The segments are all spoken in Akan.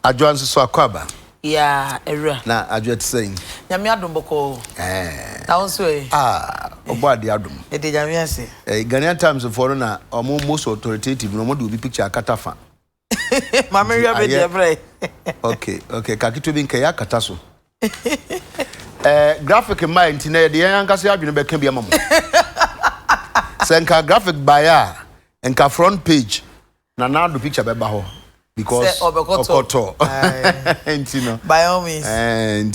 Adwan so akwaba. Yeah, era. Na adwet saying. Nyame adom boko. Na wonso e. Obo ade adom. E de nyame ase. Ghanaian Times for na most authoritative no mo do bi picture akatafa. Mama ria be de bre. Okay, kakito bi nke ya kata so. Graphic mind na de yan kase adwene be ka bi amamo. Senka graphic buyer enka front page na do picture be ba ho. Because Okoto. By all means. And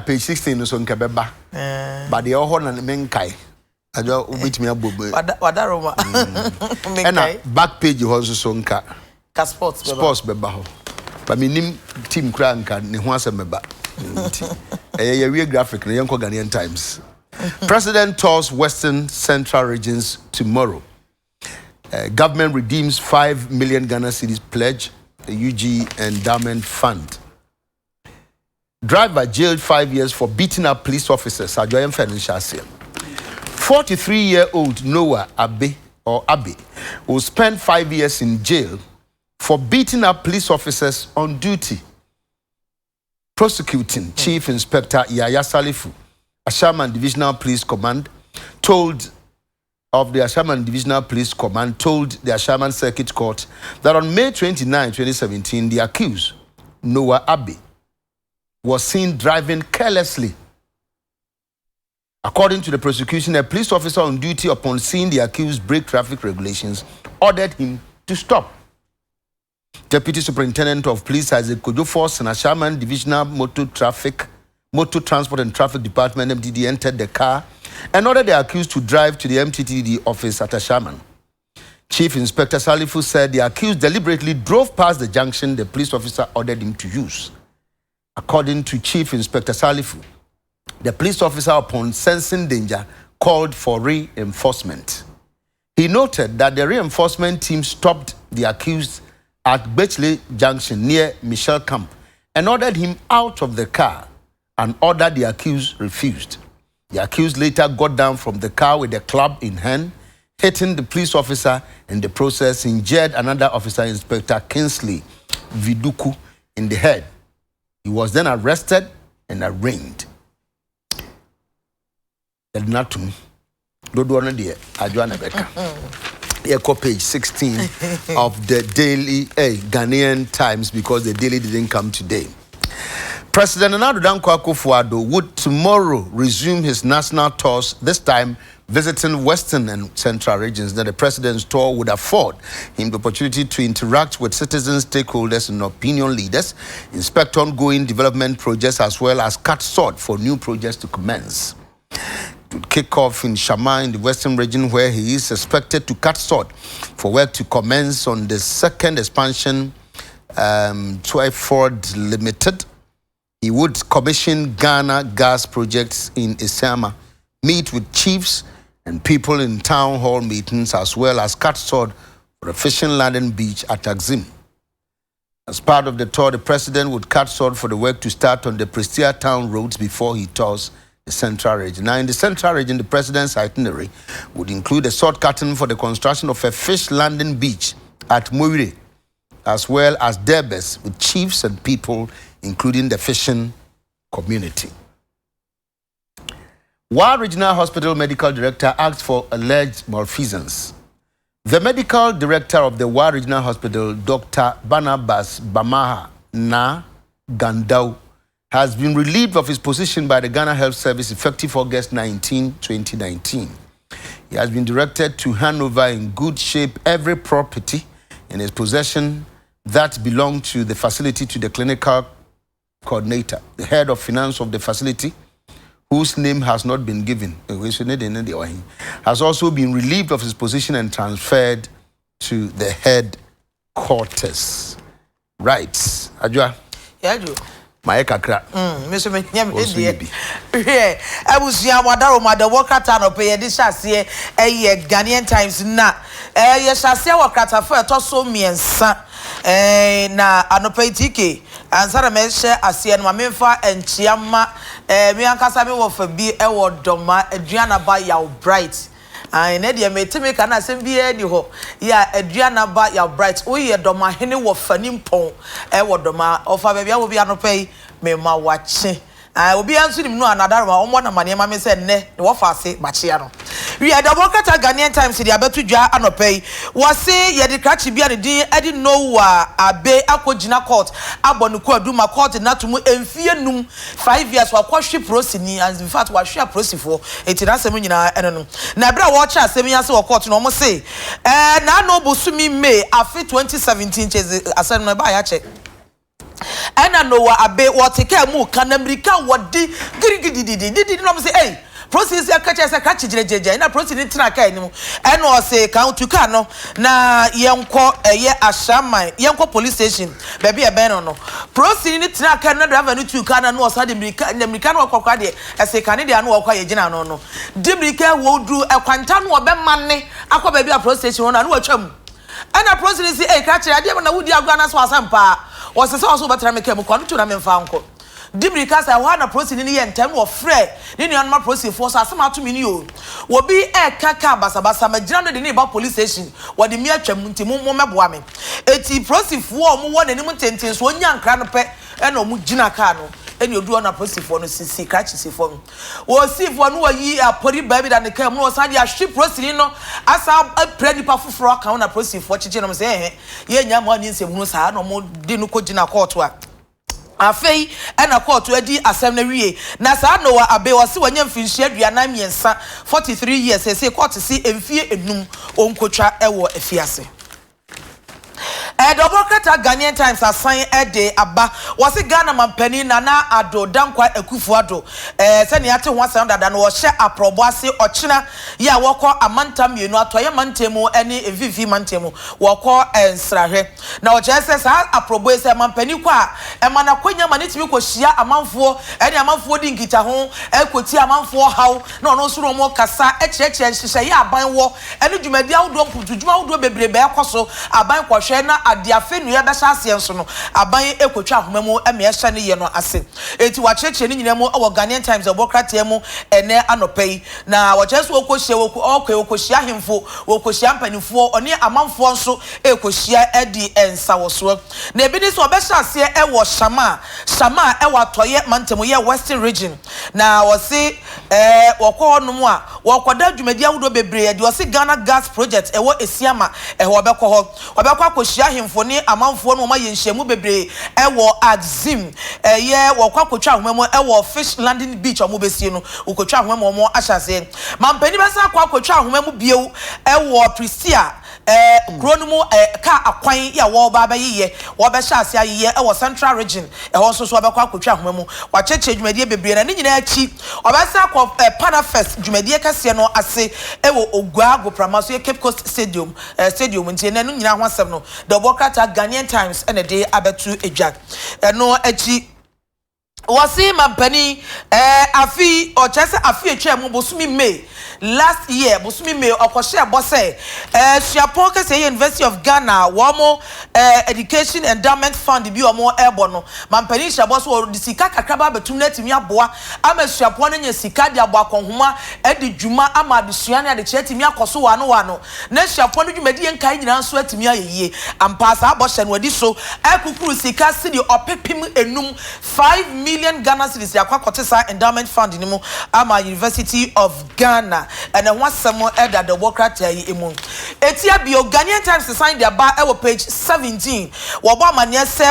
page 16 so nka beba. But the oho na menkai. Ajo ubitimi abobo. Wadaroma. And back page ho so nka. Ka sports beba ho. But minim team kra nka ne ho asem beba. We graphic na yenko Ghanaian Times. President tours Western Central regions tomorrow. Government redeems 5 million Ghana cedis pledge, the UG Endowment Fund. Driver jailed 5 years for beating up police officers. 43-year-old Noah Abe will spend 5 years in jail for beating up police officers on duty. Prosecuting Chief Inspector Yaya Salifu, Ashaman Divisional Police Command, told the Ashaman Divisional Police Command told the Ashaman Circuit Court that on May 29, 2017, the accused, Noah Abe, was seen driving carelessly. According to the prosecution, a police officer on duty upon seeing the accused break traffic regulations ordered him to stop. Deputy Superintendent of Police Isaac Kojo Force and Ashaman Divisional Motor Transport and Traffic Department MTD entered the car and ordered the accused to drive to the MTTD office at Ashaman. Chief Inspector Salifu said the accused deliberately drove past the junction the police officer ordered him to use. According to Chief Inspector Salifu, the police officer, upon sensing danger, called for reinforcement. He noted that the reinforcement team stopped the accused at Bechley Junction near Michelle Camp and ordered him out of the car, an order the accused refused. The accused later got down from the car with a club in hand, hitting the police officer. In the process, injured another officer, Inspector Kinsley Viduku, in the head. He was then arrested and arraigned. Page 16 of the daily Ghanaian Times, because the daily didn't come today. President Nana Dankwa Akufo-Addo would tomorrow resume his national tours, this time visiting Western and Central regions. That the president's tour would afford him the opportunity to interact with citizens, stakeholders, and opinion leaders, inspect ongoing development projects, as well as cut sod for new projects to commence. To kick off in Shama in the Western region, where he is expected to cut sod for work to commence on the second expansion, Twyford Limited. He would commission Ghana gas projects in Isama, meet with chiefs and people in town hall meetings, as well as cut sod for a fishing landing beach at Axim. As part of the tour, the president would cut sod for the work to start on the Prestia town roads before he tours the Central region. Now, in the Central region, the president's itinerary would include a sod cutting for the construction of a fish landing beach at Muire, as well as debates with chiefs and people, including the fishing community. Wa Regional Hospital Medical Director asked for alleged malfeasance. The medical director of the Wa Regional Hospital, Dr. Barnabas Bamaha Na Gandau, has been relieved of his position by the Ghana Health Service effective August 19, 2019. He has been directed to hand over in good shape every property in his possession that belonged to the facility to the clinical coordinator. The head of finance of the facility, whose name has not been given, has also been relieved of his position and transferred to the headquarters. Right. Ajwa. Yeah, Ajwa. My kakra. Mr. Menyam, yeah, I was young. Wadaroma, the worker town of pay this chassis, Ghanaian Times na. Yes, I say what cat for a tosso me and son. Na anopetike ansara me hye ase no mamemfa enchiama me ankasa me wo fa bi e wo doma aduana ba yaw bright ai na de metime kana asem bia ni ho ya aduana ba ya bright wo ye doma hene wo fanimpon wo doma ofa bia wo bia no pay me ma wache obi anso nim no anadarma omo na mane ma me se ne wo fa ase machia no we are the Bokata Ghanaian Times the abetu dwa anopai wase ye de krachi bia ne din edi no wa abe akogina court abonuku aduma court na to mu emfie num 5 years wa kwahwe prosini and in fact wa hwe prosifo eti na asem nyina eno no na bra wo cha asem yase wo court no mo say na no bosumi May afi 2017 cheze asem no ba ya che ena no wa abe woteka mu kanamrika wodi girigidididi no mo say hey process ya kacha se kachi jirejeje na process ni tina ka enimu ena o say kan tuka no na yenko eye ashaman yenko police station baby e ben no process ni tina ka na driver ni tuka na no so de mrika no kwakwa de ese kan de anu okwa ye gina no de mrika wo dru ekwanta no obe manne akwa baby a process station no watwam ena process ni say kachi ade na wudi agwa na so asampa o se so betra me kam kwa no tu na me mfa nko Dibrika say wa na process ni ye ntem wo frɛ ni nuanma process for so asema to me ni o wo bi kaka basabasa magina no de ni ba police station wo de mi atwam ntimu mo meboa me eti process for mo wo nanim tenten so onya nkra no pɛ na mo gina ka no eni odu na process for no sisi krachi si for wo si for no yi apori baby da ne ka mo so de ahwe process no asa pre nipa foforo aka na process for chiche no say ye nya mo ani nsem hu saa no mo de no ko gina court a afei ena court adi asem na wie na saa no wa abe wo se wanya mfinhia aduana miensa 43 years say court si emfie enum onkotwa ewo afiase Bokata Ghanaian Times asan ede aba wase Ghana mampani na ado dankwa ekufu ado se ne ate ho asan dada no wo hye aprobo ase ochina ya wokọ amanta mienu atoye mantemu ene evivi mantemu wokọ ensrahwe na o chese sa aprobo ese mampani kwa ema na kwanya manitimi ko hia amanfo ene amanfo di nkita ho ekoti amanfo haw na ono suro mo kasa ekyekye hyehyɛ ya aban wo ene dwumadi awdo mputudwuma awdo bebrebe ekoso aban kwhwe na ade afenu ya bɛhyɛ ase nso no aban ekotwa ahomemu eme ɛhyɛ ne ye no ase eti wakyekye ne nyina mu wɔ Ghanaian Times Bokata mu ene anopai na wɔkyɛ so okohye okohye ahemfo okohye ampanifo ɔne amanfo nso ekohye edi ensa wɔso na ebi ne so ɔbɛhyɛ ase ɛwɔ shama ɛwɔ atoye mantemu ye western region na wɔse wɔkɔ honom a wɔkɔda dwumadi ahodo bebree de wɔse Ghana gas project ɛwɔ Esiama ɛwɔ ɔbɛkɔ hɔ ɔbɛkɔ akohye ahemfo ne amanfo no ma ye nhyiamu bebree ewo Axim ye wokwa kotwa ahomemu ewo Fish Landing Beach omo besie no ukotwa ahomemu omo ahyase mampani besa kwa kotwa ahomemu bieu ewo Prisia kronumu ka akwan ya wo ba bayiye wo be hyase ayiye ewo Central Region eho so obekwa kotwa ahomemu wa cheche dwumadie bebree na nyina achi obesa kwa Panafest dwumadie kase no ase ewo Ogua Goprama so Cape Coast Stadium ntie na no nyina ho asem no the Bokata Ghanaian Times and a day abetu ejak no achi wasi mampani afi o chese afi etwa mu bosumi May last year bosumi May okoshe bose Siapon kase University of Ghana womo education endowment fund bi omo ebo no mampani Siapon so di sika kakraba betum na timi aboa ama Siapon no nya sika di aboa konhoma edi dwuma ama adesua na de chetimi akoso wano na Siapon no dwumadi enkai nyina nso atimi ayeye ampasa aboshe no adi so ekukuru sika sidi opepim enum 5 million Ghana cedis yakwa kotesa endowment fund ni mu ama University of Ghana and then one some elder the Bokata emu etia bio Ghanaian Times sign their bar page 17 wobo amane se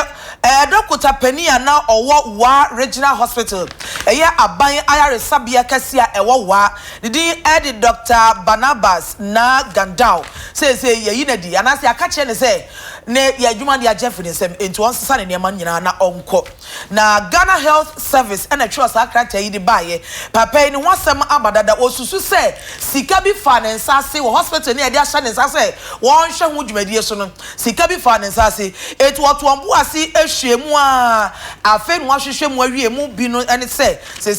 Dr. Penia na owo wa regional hospital eye aban ayaresabia kasia ewo wa didi edi Dr. Barnabas na Gandao say ye yinadi anase akache ne say ne ye adwuma dia Jeff ne sem enti won sesa ne neman nyina na onko na Ghana Health Service and a trust akrata yi di baye papa ni wasem abadada osusu se sika bi finance ase wo hospital ne e dia hye ne sase won hwe hu dwumadie so no sika bi finance ase etu otombo ase ehwemu a afa nu ahwehwe mu awie mu bi no ene se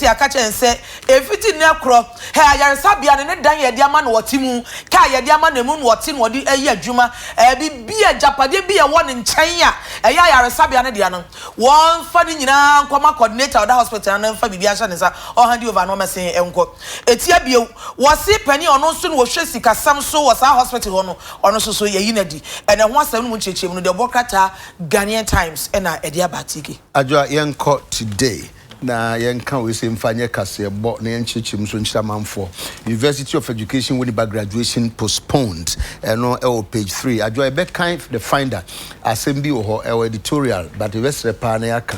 akacha ense efiti ne kro he ayaresa bia ne dan ye dia ma no wotimu ka ye dia ma na mu no woti no odi ayi adwuma bi bia japade de bi e won nkyɛn a ɛyɛ ayaresabea ne de ano wɔn fa ne nyinaa nkɔma coordinator of the hospital na mfa bibia hye ne sa ɔhandi over no mɛsen ɛnkɔ etia bio wɔse pani ɔno nso no wɔhwɛ sikasam so wɔ saa hospital hɔ no ɔno nso so yɛyi na di ɛna ho asɛm no mu kyekye mu no de bɔkrata Ghanaian Times ɛna ɛde abatiki adwa yɛnkɔ today na yenka we say mfanye kase bo na yenchechim so nchiramanfo University of Education Winneba graduation postponed no page 3 adwo ebe kind the finder assembly ho editorial but the rest repa na yaka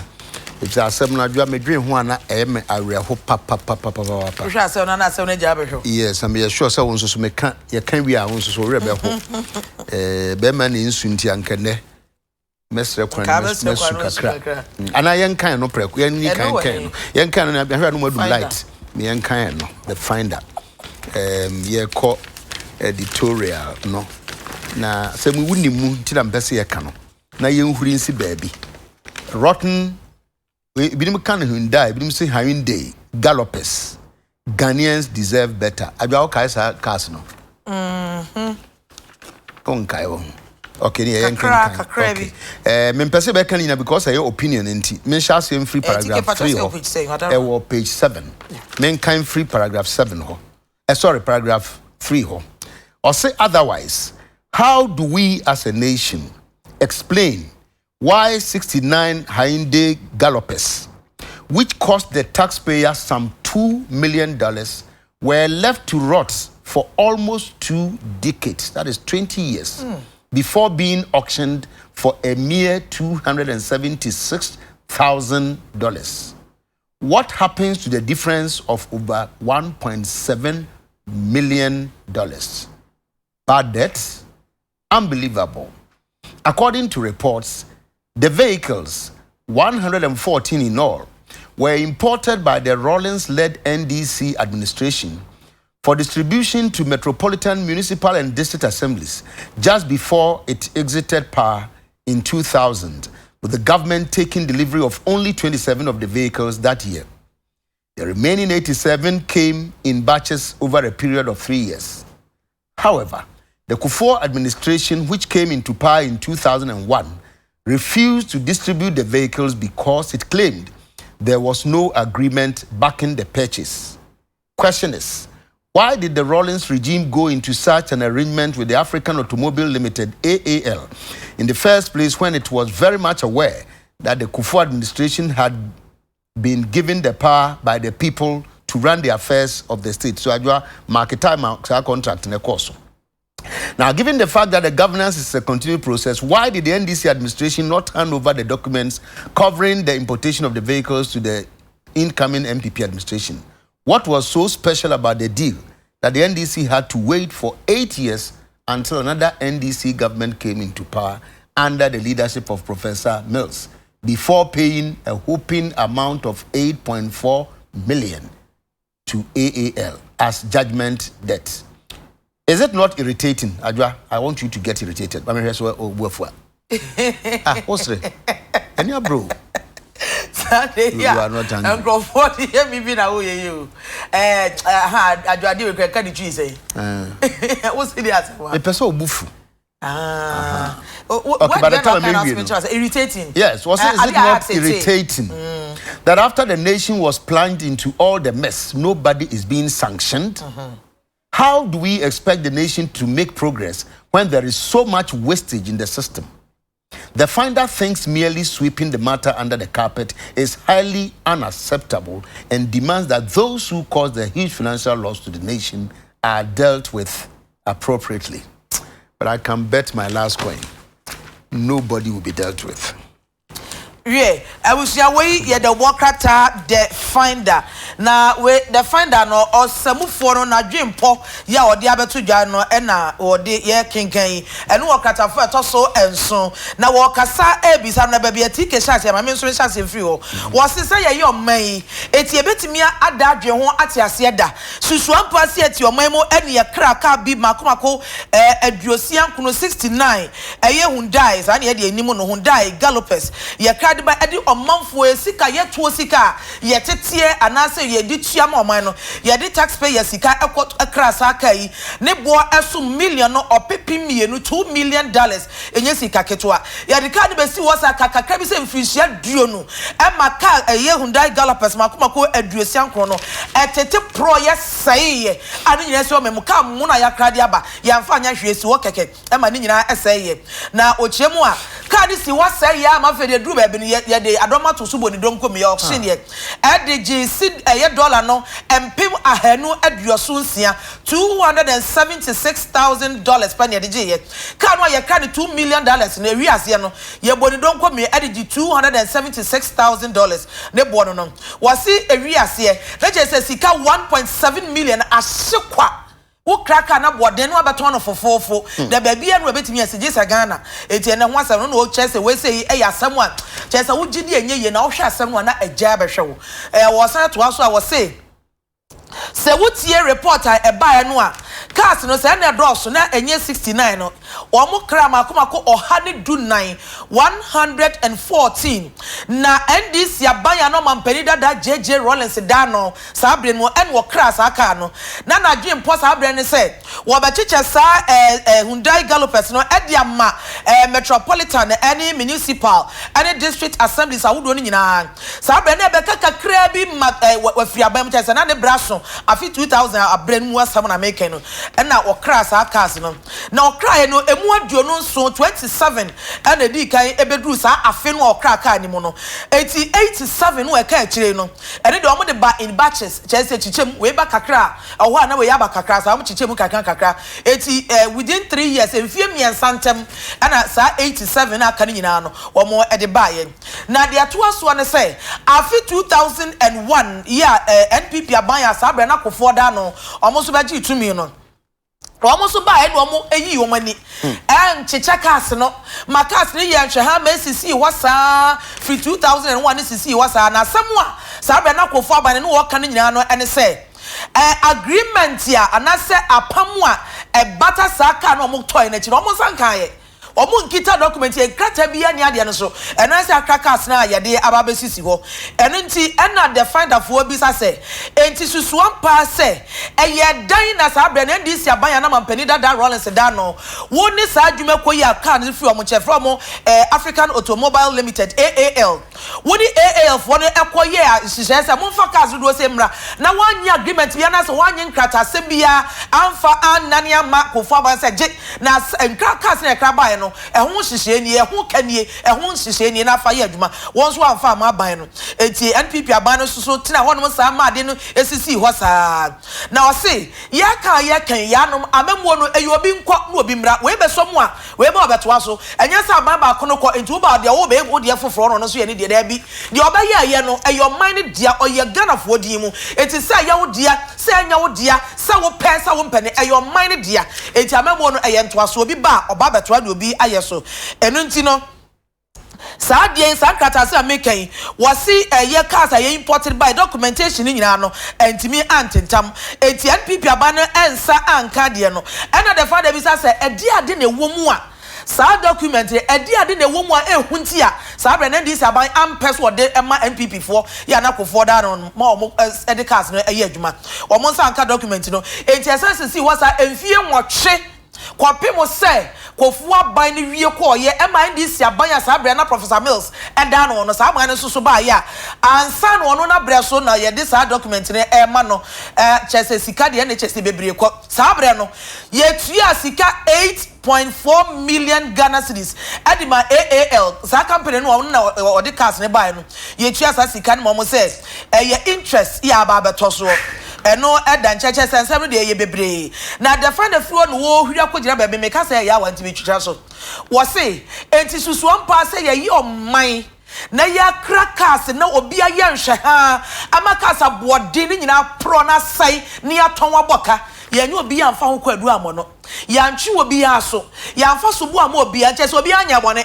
it's asem na adwo medwen ho ana eme aweho papa hwe asem na asem na gya behwo yes am ye sure say won so meka ye kan wi a won so we beho be ma ni nsunti ankene mesre kwan mesu kakra ana yen kan no preko yen ni kan no yen kan no ahwa no madu light me yen kan no the finder ye ko editorial no na se mu wunimu tira mpese ye kan no na yen huri nsi baabi rotten binim kan Hyundai binim say Hyundai Galopers Ghanaians deserve better adwa kai sa cars no kon kai wo okay, yeah, okay. Me pese be kan ina because your opinion enti. Me sha say free paragraph 3 ho. Page 7. Men kind free paragraph 7 ho. Sorry, paragraph 3 ho. Or say otherwise, how do we as a nation explain why 69 Hyundai Galopers, which cost the taxpayer some $2 million, were left to rot for almost 2 decades? That is 20 years. Before being auctioned for a mere $276,000. What happens to the difference of over $1.7 million? Bad debts? Unbelievable. According to reports, the vehicles, 114 in all, were imported by the Rawlings-led NDC administration for distribution to metropolitan, municipal, and district assemblies just before it exited power in 2000, with the government taking delivery of only 27 of the vehicles that year. The remaining 87 came in batches over a period of 3 years. However, the Kufuor administration, which came into power in 2001, refused to distribute the vehicles because it claimed there was no agreement backing the purchase. Question is, why did the Rawlings regime go into such an arrangement with the African Automobile Limited, AAL, in the first place when it was very much aware that the Kufuor administration had been given the power by the people to run the affairs of the state? So, I market time contract in the course. Now, given the fact that the governance is a continued process, why did the NDC administration not hand over the documents covering the importation of the vehicles to the incoming MPP administration? What was so special about the deal that the NDC had to wait for 8 years until another NDC government came into power under the leadership of Professor Mills before paying a whopping amount of $8.4 million to AAL as judgment debt? Is it not irritating, Adwa? I want you to get irritated. What's it? And yeah, bro. You are not angry. Uncle 40 me na you. Adwa dey we can the cheese say. What's the answer? The person bufu. Okay, by the time it was irritating. Yes, is it not irritating that after the nation was plunged into all the mess, nobody is being sanctioned? How do we expect the nation to make progress when there is so much wastage in the system? The finder thinks merely sweeping the matter under the carpet is highly unacceptable and demands that those who cause the huge financial loss to the nation are dealt with appropriately. But I can bet my last coin, nobody will be dealt with. Yeah, I was your way, yeah, the Wakata, the finder. Now, with the finder, no, or some for na dream po, ya, or the other two jano, or the yeah, king, and Wakata for tosso and so. Now, Wakasa, Ebis, and never be a ticket shot, my ministry shot in free. Was to say, your may, it's a bit me at that, you want at your sieda. Suswan pass yet your memo, and your cracker be Makumako, a Drosian Kuno 69, a year who dies, and yet the Nimono who die, Galopers, your de ba edi omanfo sika yeto sika yetetie anase yedi tua ma oman no yedi taxpayer sika ekrasa aka yi ne bo eso million no opepi mienu $2 million enye sika ketwa yedi ka de besi wasa kakaka bi se mfirihia duo no e maka eye Hyundai Galapers makomako aduosia nkro no etete pro ye seye anu nyina se o memuka mu na yakra de aba yamfa anya hwesi wo keke e ma ni nyina eseye na ochiemu a ka de si wasa ya ma fe de duru ba bi ni ye de adoma to subo ni dom komi ya auction ye e de ji si eye dollar no empim ahanu aduoso nsia $276,000 pa ne de ji ye ka no ye ka de $2 million na wi ase no ye boni dom komi e de ji $276,000 ne bo no wasi ewi ase na je se sika 1.7 million ahyekwa wo kraka na bode no abeto no fofofo da baabi enu ebetimi asije sa Ghana eti ene ho asem no chese we sei e yasem a chese wo gidi enye ye na wo hwe asem na agya behwe wo wo san to aso a wo sei se wotie reporter e ba enu a cars no se na dross na enye 69 no omo kra makomako ohane du 9 114 na NDC abanya no mampani dada JJ Rollins da no sabre no en wo kra sa aka no na dwen po sabre ne se wo ba chiche sa Hyundai Galapers no ediama metropolitan any municipal any district assemblies awudo no nyina sabre ne be kaka kra bi wafiri abam chese na ne braso afi 2000 abran mu asam na make no na wo kra sa cars no na okra no emu aduo no so 27 and edi kan ebedru sa afi no okra ka ni mu no 87 no e ka akire no ene de omo de ba in batches chese chichem we ba kakra oho na we ya ba kakra sa omo chichem kakra within 3 years enfie miensantem ana sa 87 aka ni nyina no omo e de ba ye na de ato aso ne say afi 2001 NPP abanya sa abra na kofo da no omo so ba gi tumi no omo so ba e do omo eyi omo ani chicha cars no ma cars ni ye nhwe ha ma sisi wasa free 2001 sisi wasa na samwa sa abra na kofo abane no wo ka ni nyina no ene say agreement ya anase apamu a bata saka no omo toy na chi no omo sankan ye omo nkita document ye krata bia ni ade no so eno ase akrakas na ye de ababesisi ho eno nti ena the finder fo bi sa se enti susuan pa se eye dan na sa bre na ndisi abanya na mampani dada Rollins da no woni sa adwuma koyi aka na fi omo chefro mo African Automobile Limited AAL woni AAL fo no ekoye a hihye se mo fa cars do se mra na wanyi agreement bia na se wanyi nkrata se bia amfa anania ma ko fo ba se je na nkrakas na kraba no ehun hihye ni ehun kanie ehun hihye ni na fa ye adwuma won so amfa ma ban no enti NPP aban no so tina honom sa ma de no esisi ho sa na o se ya kan ya nom amemwo no eyobi nkọ na obi mra we be so mu a we be obeto aso enya sa aban ba kono kọ enti wo ba de wo be wo de foforo no so ye ni de da bi de obaye ye no eyo man ni dia oye Ghana fo di mu enti sa ya wo dia sa anya wo dia sa wo pe sa wo mpene eyo man ni dia enti amemwo no eye nto aso obi ba oba beto ade obi ayeso enu nti no Saadie sankata se amekan wasi ye cars ye imported by documentation nyina no entimi antentam enti NPP abano ensa anka de no ena the father bi say edi ade na ewomu a sa document edi ade na ewomu a ehunti a sa bre na dis aban ampes wo de ema NPP for ya na kofo da no ma omo edi cars no eye adwuma omo nsa anka document no enti essence si wasa enfie nwotwe kwapemo say kofu aban ni wie ko ye MNDC abanya sa bre na Professor Mills eda no sa aban no so ba ya ansa no no na bre so na ye dis document ne e ma no chese sika de ne chese bebre ko sa bre no ye tua sika 8.4 million Ghana cedis edima AAL sa company no na o de cars ne buy no ye tua sa sika ne mo say ye interest ya ba beto so eno edan cheche sensem de ye bebre na the friend of no wo hwia kogira bebe me ka say ya wanti be twitwa so wo say enti susu ampa say ye oman na ya krakas na obi aye nhwe ha amaka sa bode ni nyina pro na sai ni aton waboka ye nyu obi amfa ho kwadu amono ya ntwe obi aso ya amfa so bu am obi a chese obi anya bone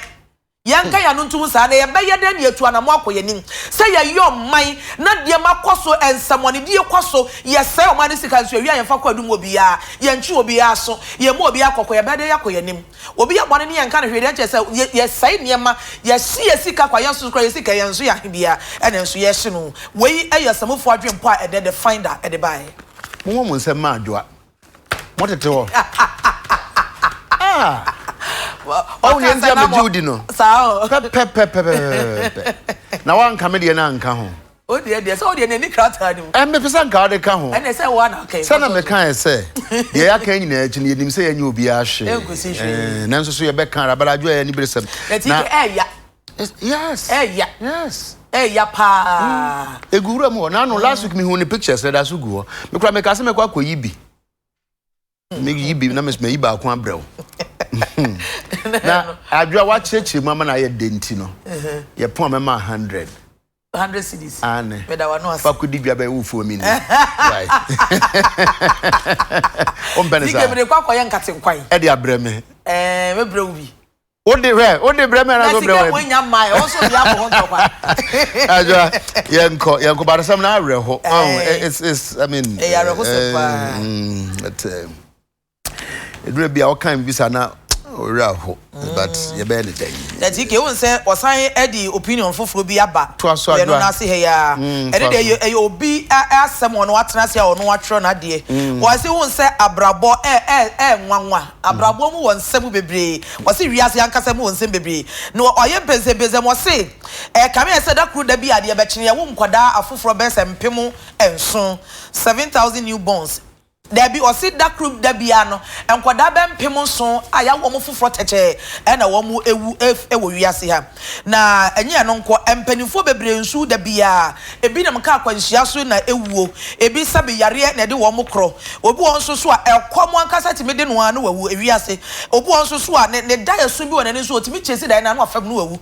Yanka ya nuntu sa na ye beye den ye tu anamo akoye nim. Say ye yo man na de makoso ensamoni de yekoso ye say o man sika nso wi ayemfa kwa dum obi ya ye ntwe obi ya so ye mo obi akoko ye bede yakoye nim. Obi ya bone ne yanka na hwede che say ye say niema ye si ye sika kwa ye so kra ye sika ye nso ya bia ene nso ye hye no. Wei ayesamofo adwempo a ede the finder ede bai. Mo mo nsem ma adwoa. Mo tete ho. Oh, you ntia me Judy no. Sao. Pe. Na wan ka me de na nka ho. O de so de ni krata ni. Me pesa nka de ka ho. Ene say one okay. Say na me kan say. Ye ya kan nyina achi ni nim say ye nya obi a hwe. Na nso so ye be kan rabara adwo ya ni bresem. Na ya. Yes. Yes. Ya pa. Egura mo na no last week me hu ni pictures da so gu ho. Me kura me ka se me kwa koyi bi. Me yibi na me yi ba ko abrɛw. Na adwa wa cheche mama na ye denti no. Ye pon me ma 100 cities. Ane. Beda wa no ase. Fa kudi bia be wu fu mi ni. Right. Beneza. Dike me kwa koye nkate nkwan. E de abrɛ me. Me brɛ wu bi. O de brɛ me na so brɛ we. Wonya mai, also bi abo ho ntokwa. Adwa yenko barsam na awerɛ ho. It's I mean. Awerɛ ho se pa. Edure bia o kan bisa na ora ho but ye be ne day. That he won say osan edi opinion foforo bi aba. Ye no na se he ya. Ede de obi asem ono atena se ono atro na de. Wo se won say abrabo nwanwa. Abrabo mu won nsem bebre. Wo se wiase ankasa mu won nsem bebre. No oye pese mo se kame se da kru da bi ade be kine ye wo nkwada afoforo be se mpemu enso 7,000 newborns. There be or sit that group there be ano and kwada ben pimonson aya wo mo fufro teche e na wo mo ewu wiase ha na enye no nko empanifo bebre nsu da bia ebi na mka akwanhia so na ewuo ebi sabe yare na de wo mo kro obi won so so a ekom ankasa ti mede no anu wawu ewiase obi won so so a ne da so bi won ne so otimi chesi da na no afam no wawu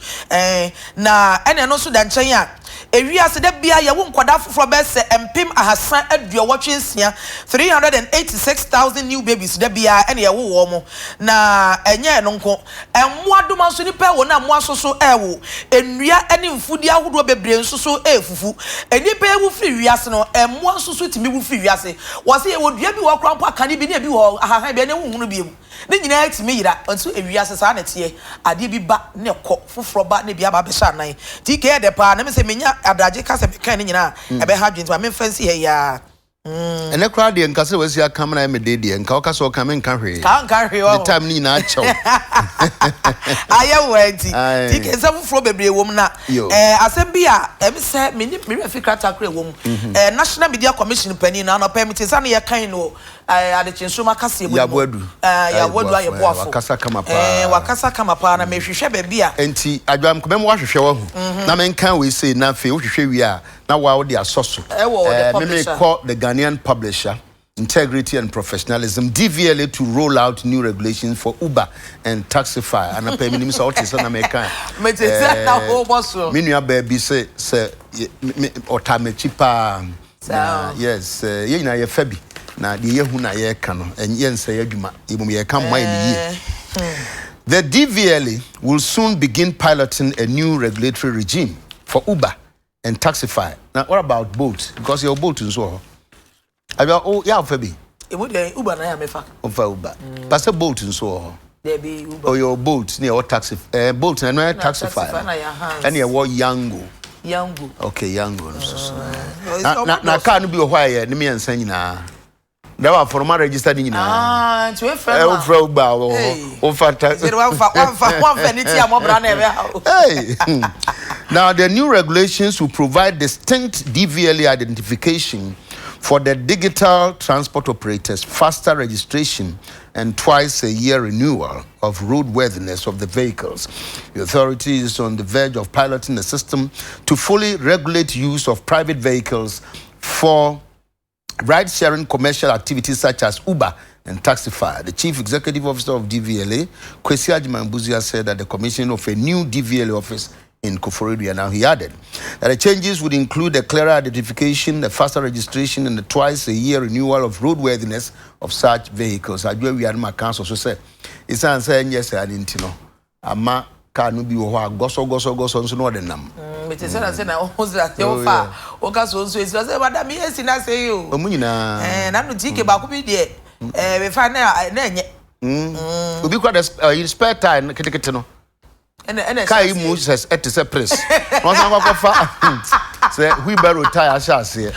na ene no so da nchen a ewiase da bia ye wo nkwada fufro be se empim ahasan aduowotwe nsia 386,000 new babies da bia ene ye wo mo na enye no nko emmoadoma so ni pe wo na moaso so ewo enua ene mfudi ahodo bebre nso so efufu eni pe ewu firi wiase no emmoaso so timi wu firi wiase wo se ye wo dua bi wo krampo akane bi na bi wo ahahan bi ene hunhunu bi ne nyina timi yira nso ewiase sa na tie ade bi ba ne kɔ foforo ba ne bia ba be sha nan tike de pa na me se menya adraje ka se kan ne nyina ebe ha dwento ma me fancy he ya ene kra de nka se wasi akam na me de nka o ka so ka me nka hwe ka hwe o the time ni na achew aye wenti tike se foforo bebre wom na asem bia em se me refikra takra wom National Media Commission pani na no permit sa na ye kan no Adekye Nrsoma kase ebo ya bodu aye boafo wakasa kama pa wakasa kama pa na me hwehwe ba bia enti adwam ko be mo hwehwe wa hu na me nkan we say na fe wo hwehwe wi a na wa wo de asoso me call the Ghanaian publisher Integrity and Professionalism DVLA to roll out new regulations for Uber and Taxify and a payment so what is na me kan me tete na ho boso me nua ba bi say otamechi pa yes ye nyina ye fa bi na de yehu na ye ka no enye nsa ye adwuma ibum ye ka mai ni yi. The DVLA will soon begin piloting a new regulatory regime for Uber and Taxify. Now what about Bolt? Because your Bolt is so oh yeah Fabi. Uber na ya me fa. For Uber. But say Bolt is so there be Uber. Oh your Bolt near what taxi Bolt and no Taxify. And you what Yango. Okay, Yango. Na car no be why na me ansa nyina. There were formal registered in to a friend. Now, the new regulations will provide distinct DVLA identification for the digital transport operators, faster registration, and twice-a-year renewal of roadworthiness of the vehicles. The authority is on the verge of piloting a system to fully regulate use of private vehicles for ride-sharing commercial activities such as Uber and Taxify. The Chief Executive Officer of DVLA, Kwesi Agyeman-Busia, said that the commissioning of a new DVLA office in Koforidua. Now he added that the changes would include a clearer identification, a faster registration, and a twice-a-year renewal of roadworthiness of such vehicles. I do we had my council so say it's saying yes, I didn't know. Ama car no bi wo ho goso nso no de nam me te say na almost that you fa o ka so esi say madam esi na say you omu nyina na no tike ba ko bi de we fa na enye obi kwa the spare tire ketekete no kai Moses et se press no san kwa fa say we borrow tire sha say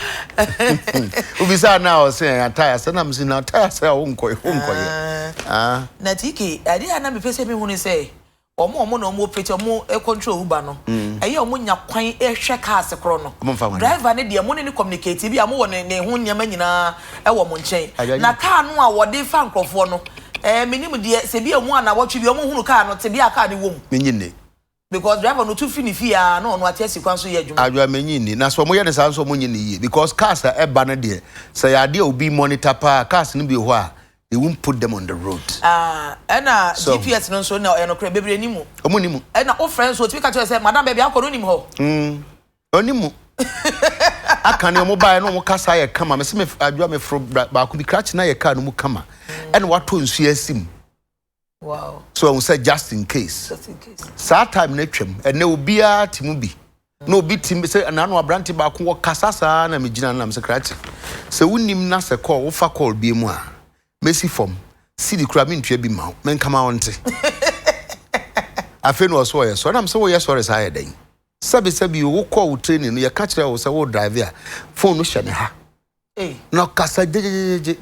obi say na o say tire say na msi na tire say o nkoye na tike ade na me pese me hu ni say omo na omo pete omo control Uber no eye omo nya kwan ehwe cars kro no driver ne de omo ne communicate bi amo wo ne hu nyama nyina e wo mo nchen na car no a wo de fa nkrofo no minim de se bi emu ana watwe bi omo hunu car no te bi aka ne wom menyine because driver no too finifi ya no no atiasi kwan so ye adwuma adwa menyine na so mo ye ne san so mo nyine yi because cars e ba no de say ya de obi monitor pa cars no bi ho a they won't put them on the road ena GPS no so na no kra bebre nimu omo nimu ena o friends so ti ka tell say madam baby akọ no nim ho onimu aka ne omo bae no mo kasa ye kama me se me adwa me fro ba ko bi kratch na ye car no mu kama ena wato nsu asim wow so I say just in case sa time na twam ene obia timu bi na obi tim say na no abranti ba ko kasa sa na me gina na me se kratch se wonim na se call wo fa call bi mu a Messi form see the crab in bi ma men come on te afi no so ye so na me say wo ye sorry sa ye den sabi wo call training no ye ka kire wo say wo drive a phone no hye ne ha no kasa jejeje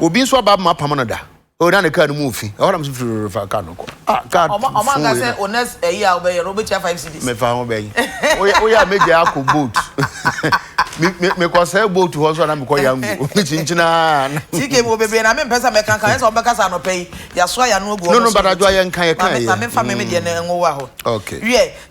obi nso aba ma pam da o na ne ka no mu fi o na me so fa ka no ko ka o ma ga say honest eyi a obey ro be 5 cedis me fa ho be o ya meje akọ boat me kwa say boat ho so na me ko yangu me chinchina tike mo bebe na me pesa me kankan so be kasa no pay ya so ya no go no but adwa ye nkan ye kan ye na me fa me de na nwo wa ho okay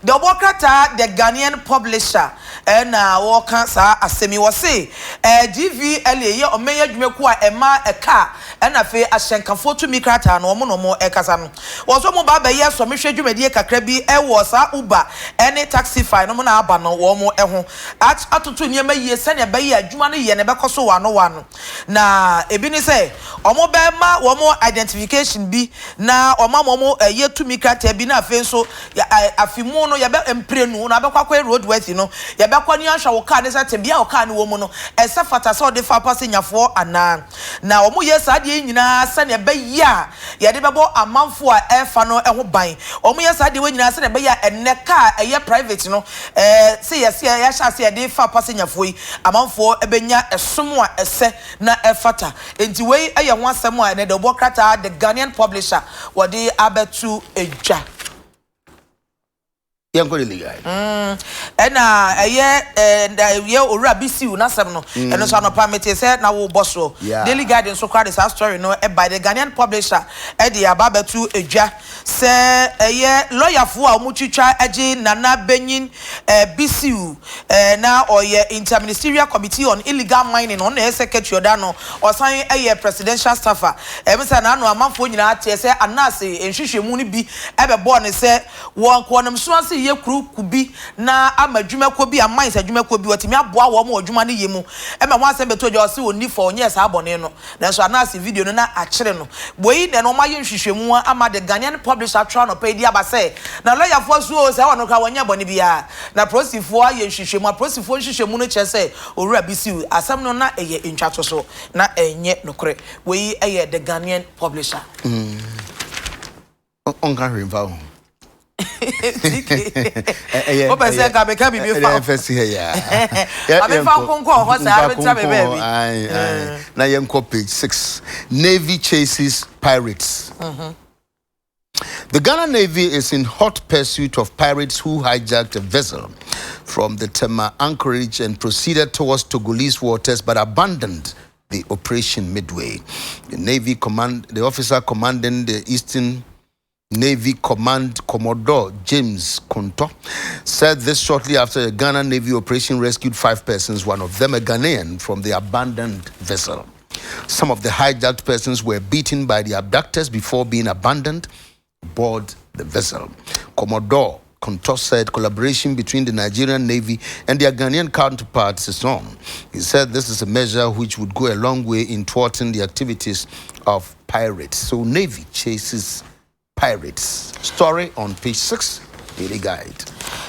the Obokrata the Ghanaian publisher na wo kan sa asemi wo say GVLA ye o meya dwumeku a ema eka na fe ahyenkafo to mikrata na omo no mo ekasa no wo so mo ba ba ye so me hwe dwumedie kakra bi wo sa Uber any taxify no mo na aba no wo mo ho atoto niam ye se ne ba ye adwuma no ye ne be koso wano na ebi ni say omo be ma wo mo identification bi na omo ye to mikrata bi na fe so afimu no ye be emprenu na be kwakwa road worth no ye be kwani ahwa wo car ne se te bia wo car ne wo mu no ese fata so de fa passenyafo ana na omo ye sa de nyina se ne be ya ye de bebo amanfo a efa no ho ban omo ye sa de we nyina se ne be ya enne car eye private no se ye ya sha se de fa passenyafo yi amanfo ebenya esom a ese na efata enti we eye ho asem a ne the Obokrata the Ghanaian publisher wodi abetu edwa yanko de liga ena ye ora bisiu na sem no eno so anopa mete se na wo boso daily guidance so kwade sa story no by the Ghanaian publisher de ababetu edwa se ye lawyer fo a omutwitwa agi nana benyin bisiu na oye interministerial committee on illegal mining on the secretary oda no osan ye presidential staffer emisa na no amanfo nyina tie se anase enhwehwemu ni bi ebebo ne se won konam so ase ye kru kubi na amadwuma ko bi amans adwuma ko bi watimi aboa wo mo adwuma ne yemu e ma ho asem beto je ose oni for onye sa abone no na so anase video no na akere no boyi ne no ma ye nhwehwemu ama the Ghanaian publisher try no pay dia ba say na lawyer for so say wono ka wonye bone bia na prosifo aye nhwehwemu prosifo nhwehwemu no che say owura bisiu asem no na eye ntwato so na enye nokore boyi eye the Ghanaian publisher on can remember o be say ka be ka bibi fa first here ya abi fa konko ho sa abi tra be baby na yenko page 6 Navy chases pirates. The Ghana Navy is in hot pursuit of pirates who hijacked a vessel from the Tema anchorage and proceeded towards Togolese waters but abandoned the operation midway. The officer commanding the Eastern Navy Command, Commodore James Konto, said this shortly after a Ghana Navy operation rescued 5 persons, one of them a Ghanaian, from the abandoned vessel. Some of the hijacked persons were beaten by the abductors before being abandoned aboard the vessel. Commodore Konto said collaboration between the Nigerian Navy and their Ghanaian counterparts is on. He said this is a measure which would go a long way in thwarting the activities of pirates. So Navy chases pirates. Story on page 6, Daily Guide.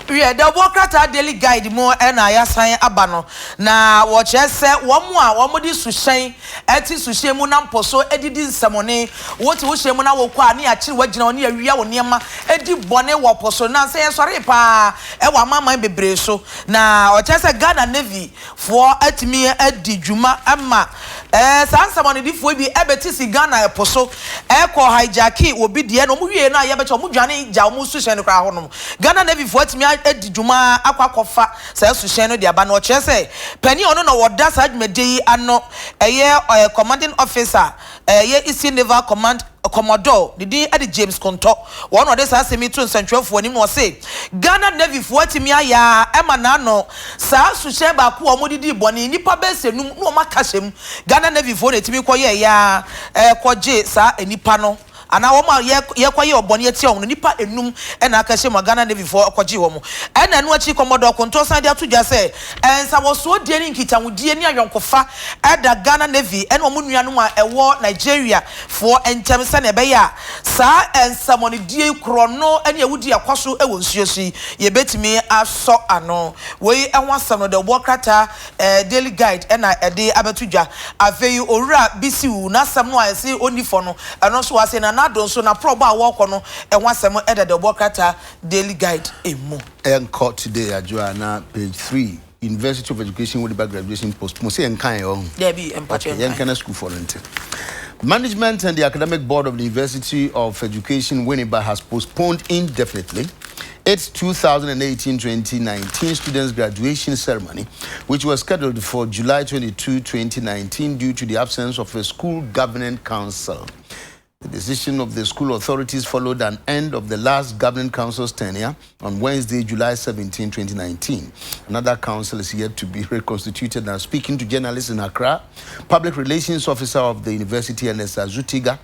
Yeah, the Wokrata Daily Guide more and I assign abano. Na watch say one more this sushain, eti sushemunam poso, editing samone, what you shemuna wokwa ni achi wajina ni area on yama, edi bone waposo, na say sorry pa, ewa mama bebreso. Na watch say Ghana Navy for etimi edi juma ama. Someone if we be ebetisi Ghana poso, eko hijacki will be the end of na yabecho mujani jamu sushen crahonum. Ghana Navy for etimi edi juma akwa kofa sa susheno de aba no chese pani ono no woda sajmede ano commanding officer East Naval Command Commodore the Eddie James Konto one of this asemi to centralfo ni mo say Ghana Navy for etimi aya ema na no sa sushe ba ku omodidi boni nipa bese no makashem Ghana Navy for etimi koye ya koje sa enipa no ana woma ye kwaye obone ati on nipa enum na akahye Ghana Navy for kwaji wo mo na anu achi Commodore Konto san dia to dwa say ensa wo so die ni nkitawudie ni ayonkofa da Ghana Navy na omo nuanom a ewo Nigeria for entem se na be ya sa ensa monidie krono na ewudi akwaso ewo nsuosi ye betimi aso ano we enwasam no the Wokrata Daily Guide na ede abetudwa afei owura bisiu na sam no a se onifo no eno so ase na don so na proba awoko no enwasem ede the Wokrata Daily Guide emu Court today Ajoana page 3 University of Education with the graduation post mo say enkan yo there be empache enkan school for it. Management and the Academic Board of the University of Education Winneba has postponed indefinitely its 2018-2019 students graduation ceremony, which was scheduled for July 22, 2019 due to the absence of a school governing council. The decision of the school authorities followed an end of the last governing council's tenure on Wednesday, July 17, 2019. Another council is yet to be reconstituted. Now, speaking to journalists in Accra, Public Relations Officer of the University, Ernest Azutiga,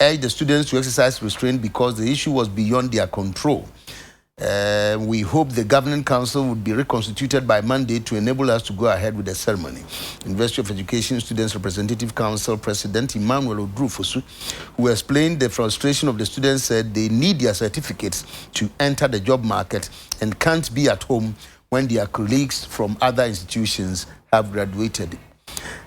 urged the students to exercise restraint because the issue was beyond their control. We hope the governing council would be reconstituted by Monday to enable us to go ahead with the ceremony. University of Education Students Representative Council President Emmanuel Odrufosu, who explained the frustration of the students, said they need their certificates to enter the job market and can't be at home when their colleagues from other institutions have graduated.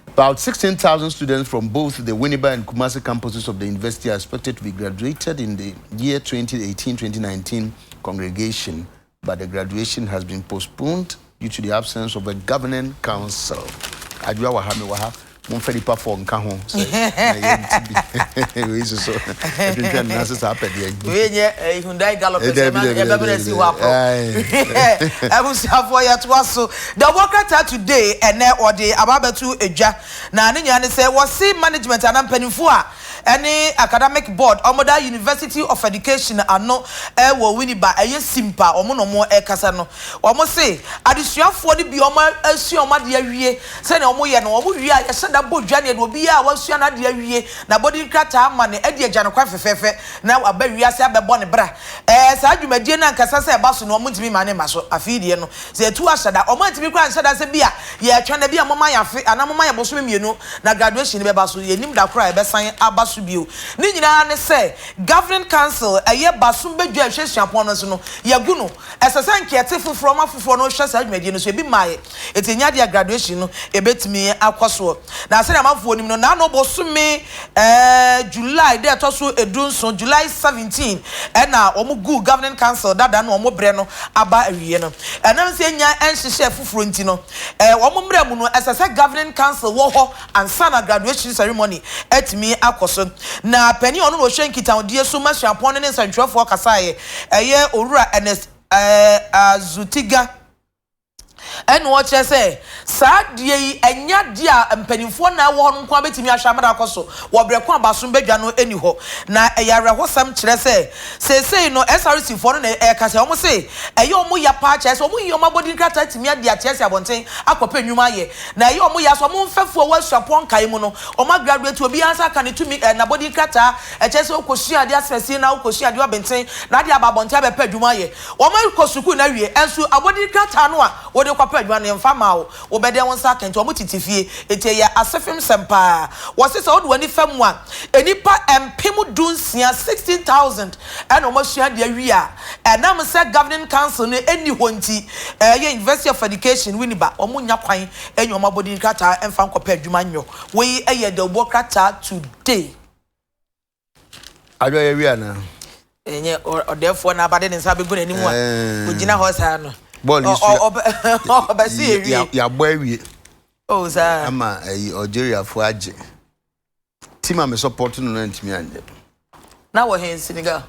About 16,000 students from both the Winneba and Kumasi campuses of the university are expected to be graduated in the year 2018-2019 congregation, but the graduation has been postponed due to the absence of a governing council. Adwa wahame waha monfedi pa for nka ho say we so adwuntwa na sesa apede we nye Hyundai Gallop si wapo abusiafo ya twaso the Wokrata today ene ode ababetu edwa na ne nya ne say wasi management anampanifo a any academic board omoda University of Education ano wo Winneba eye simpa omo no mo kasa no omo say adesuafo ni bi omo asu omo de awie se na omo ye no omo wie a yesada bodwa ne obi a wasu na de awie na body krata ama ne ade agya no kwa fefefe na abawie ase abebo ne bra sa adwumadie na nkasa se eba so no omo ntimi ma ne maso afidie no se tu asada omo ntimi kwa nsada se bia ye twa na bia mama ya fe ana mama ya boso mienu na graduation be ba so ye nim da kra e be san abaso bio ni nyina ne se governing council eye basum bedwa hwehwiapon no so no yagu no esesa nkete foforo mafoforo no hwesa adwumadie no so ebi mae etinya dia graduation no ebetimi akwaso na se na mafo nim no na no bosume July de to so edunso July 17 na omugu governing council dada no omobre no aba awie no enam se nya enhyehyɛ foforo nti no omomre mu no esesa governing council wo ho ansa na graduation ceremony etimi akoso na pani ono no hwe nkitaodie so mahwapon ne nsantwefo kasaye eye owura Ernest Azutiga eno wo chese sa die yi enya dia mpanimfo na wo no kwa betimi ahwamada akoso wo breko abaso badwa no eni ho na eyare hosam kire se no SRC fo no na kase omo se eye omo ya pa chese omo yi omo body krata timi ade atiase abonten akopa nwuma ye na eye omo ya so omo mfefo wa suapon kai mu no omo graduate obi ansa kan tumi na body krata chese okosu ade asese na okosu ade obenten na ade ababonten abepa nwuma ye omo kosuku na wie enso abody krata no a wo de kwapa papa adwuma no mfama wo bede won sa kento mo titifie etie ya asefem sempa wo se wo de wani fam a enipa empem dunsia 16000 ena mo hia de awi a enam se governing council no eni honti ye University of Education winiba omo nya kwan enyo mabodi krata emfa nkopa adwuma nyo we eye de obo krata today adwa awi ana enye therefore na bade ne sabe gun animu a ogina ho sa no ball is obasi ewie ya bo awie oh sa ama Algeria fo age team am support no na ntimi anje na wo hen Senegal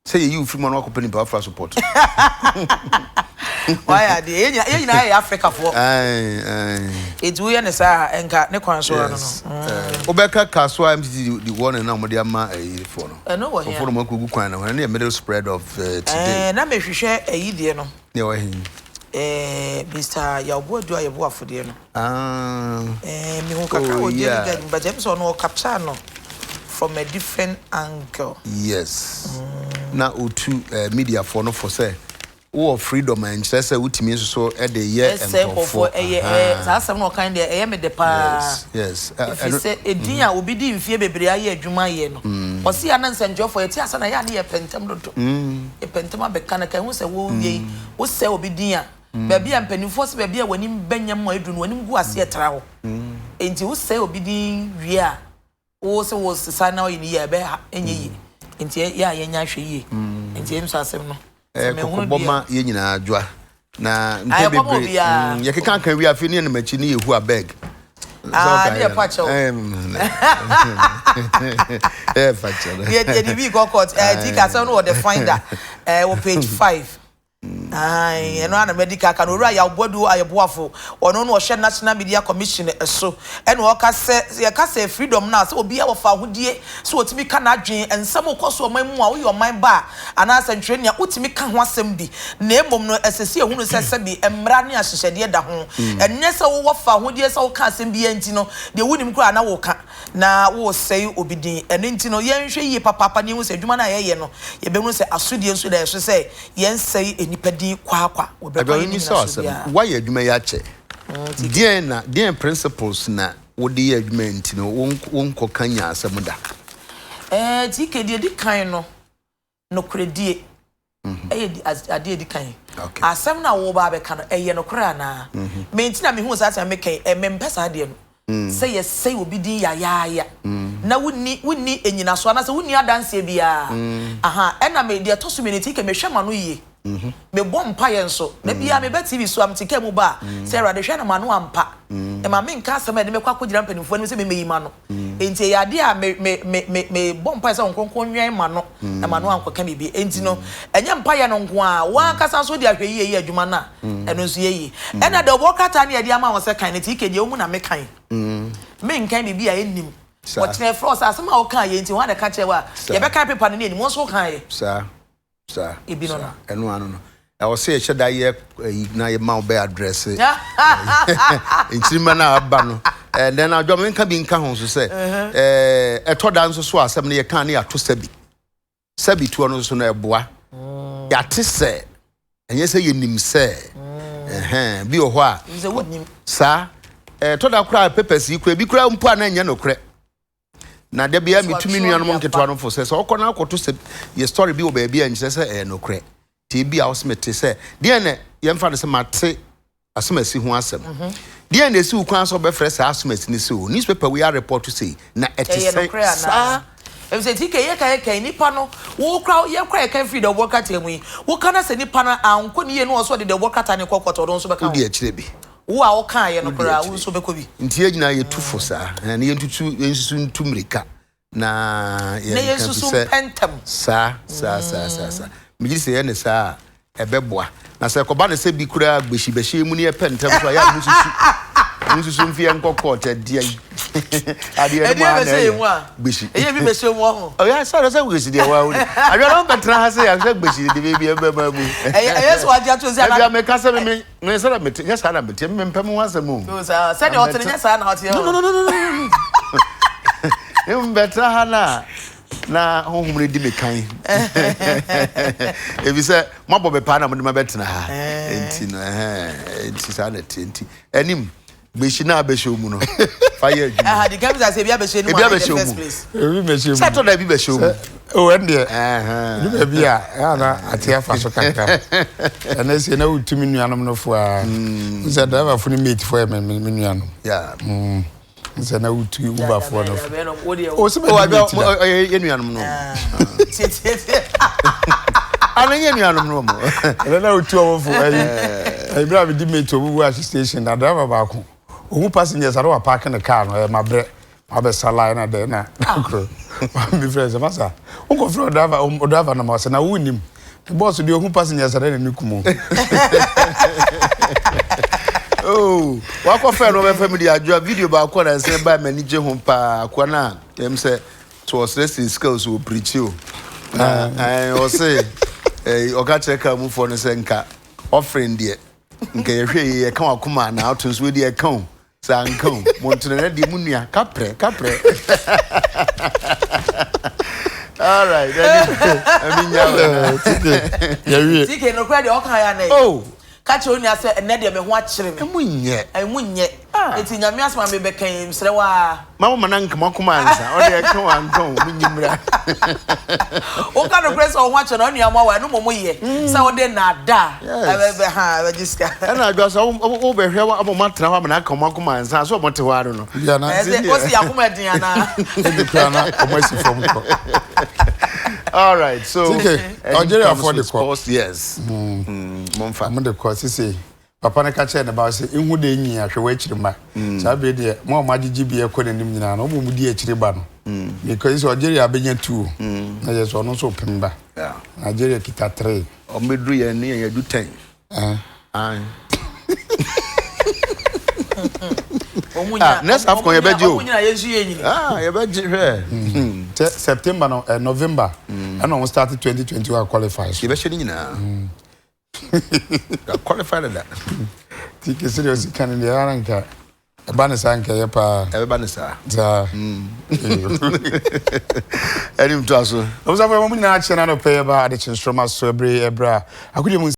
say you free man company power for support why are they you na Africa for it we na sa enka ne kwan so no obeka kaso MTD the one na mo de ama for no no wo hen for mo kogu kwan na na middle spread of today na me hwehwe ayi de no ne wo hen Mr. Yabodu ayebo afode no me hu kakra o je ga but em so no capture no from a different angle. Yes. Na otu media for no for say wo freedom and say utimi so e de ye and for asem no kind dey me de pa. Yes. If say edin a obi di mfie bebre aye adwuma ye no. O se ana nsanjo for eti asa na ya na ye pentem dodo. E pentem abeka na kan wo se wo wie wo se obi din a baby ampanifo se baby a wanim banyam mo edu no wanim gu ase etra ho. Enti wo se obi din wie a wo se wo sa na yin ye be enye yi enti ya ye nya hwe yi enti em so asem no me hu boma ye nyina adwa na nke bebre ye keka kan wi afi ne na machi ne yehu abeg dey pacho facho ye the big court tika say no the finder wo page 5 eno ana medical kan ora ya obodu ayeboafo ono no hye National Media Commission eso eno o ka se freedom na se obi a wo fa hodie so otimi ka na adwen ensam okoso oman mu a wo yo man ba ana asentwe ne otimi ka ho asem bi na emom no esese ehunu se bi emra ne ahyehyede da ho enne se wo fa hodie se wo ka asem bi enti no de wunim kura na wo ka na wo sei obidin eno enti no yenhwe yi papa ne hu se adwuma na ye no ye be hu se asodie nso da ye so se yen sei enipadi kwa obeba ni so asem why adwuma ya che dien principles na wo de ye adwuma enti no wonko kanya asem da tike de kan no kredie ade di kan asem na wo ba be kan eye no kra na me enti na me hu sa asem me kan me mpesa de no say yes say obi din ya na wonni enyina so na say wonni adanse bia aha ena me de tosu me ne tike me hwema no yie me bom pa yen so na bia me be TV so am tike mu ba say ra de hwe na ma no ampa e ma me nka asem e de me kwa kogira mpanifo ni se me meyi ma no enti ya de a me bom pa say onkonkon nwen ma no na ma no ankoka me bi enti no enye mpa ye no nko a wa kasa so de ahwe yi adwuma na eno so yi ena de obokata na ye de ama won se kan ne tike de omu na me kan me nkan me bia enim watching frost asem a o kan ye enti wa de ka chewa ye be kan paper no ni mo so kan ye sa ibino na eno anu no I was say sheda ye na ye ma be address inchima na aba no and then adwo me nka bi nka ho so say etoda nso so asem ne ye kan ne ato sabi to no so na eboa ya te se enye se ye nim se bi o ho a sa etoda kura papers yi kura bi kura mpo na nya no kure na de bia mitumi nuanom nketo no fo se okona akoto se ye story bi o ba bia nche se no kure ti bia o smete se de ne ye mfa de se mate asomasi ho asem de ne si ukwan so be fresa asomasi ni se o newspaper we are report to say na etise sa em se tike ye kai nipa no wo kra ye kra kan free the worker temu yi wo kana se nipa na anko ni ye no so de the worker ta ne kokoto don so be kan wo de akire bi wo a wo kan ye no kra wo so be ko bi ntie gina ye tufo sa na ye ntutu yensusu ntumrika na ye nsusu pentam sa migi se ye ne sa ebeboa na se ko ba ne se bi kura gbehibehie mu ne ye pentam so ya mususu mfie nkokọ te die ade e mu ana gbeshi eye bi behie mu ho o ya sa so gbeshi de wa wo adwa no betra ha se ya so gbeshi de bi e ba mu eye so adia to se na adwa me ka se me se na meti ya sa na meti me mpem ho asem o sa se ne otere nya sa na hote no betra ha na na honhom re di me kan ebi se mabo be pa na mo de mabetena ha enti no enti sa na enti enim be shi na be show mu no fire adwuma the games as e bia be show mu in the first place ebi be show mu Saturday bi be show mu o ende du be bia na atia fa so kakra na se na utumi nuanom no fo a se driver fo ni mate fo me nuanom yeah se na utu uba fo no o se be ye nuanom no ana ye nuanom no mo na utu o fo ai bra be di mate obu a station na driver ba ko o passengers are park in the car no ma bre abesala na de na kro my friends masa unko fro driver na ma se na wunim the boss dey who passengers are na kumo oh wa ko fe no be family adwa video ba ko na se ba manage ho pa ko na em se to was wrestling skills we preach you o say oga check am for no se nka offering there nka ye hwe ye ka wakoma na autos we dey account Sanko, Montana di Munia, Capre. All right, I mean, Tike no credit okay. Oh, catch on ya say na dem ho akire me. Munye. Eti nyame asma me be kan msre wa. Mama nanka makoma ansa. O de kan wanko munyimra. O ka no press on watch no nuama wa no momoye. Say o de na da. Be ha be jiska. Na adwa so o be hwe wa matena wa na kan makoma ansa so mote wa no. Ya na. O si akoma din ana. Ebi kana o mo si from ko. All right, so Nigeria for the course, yes. Monfa. Mo de course say papa na ka che na ba say ihu de nyi ahwe wa chiri ma. Sa be de mo ma gigi bi e ko ne nim nyina no mo mu di achiri ba no. Because Nigeria benya 2. Na yes ono so pemba. Yeah. Nigeria kita 3. O medru ye ne ye do 10. Next half kon ye beji o. Ye beji hwe. September no November. And on started 2021 qualifiers. Ye be sheni nyina. Qualified that. Tiki serious kan ni aranka. Eba sanka ye pa. Eba ne sa. Za. Enim to aso. Obuza fa mo nyina ache na no pay ba Adekye Nrsoma so ebra. Akudi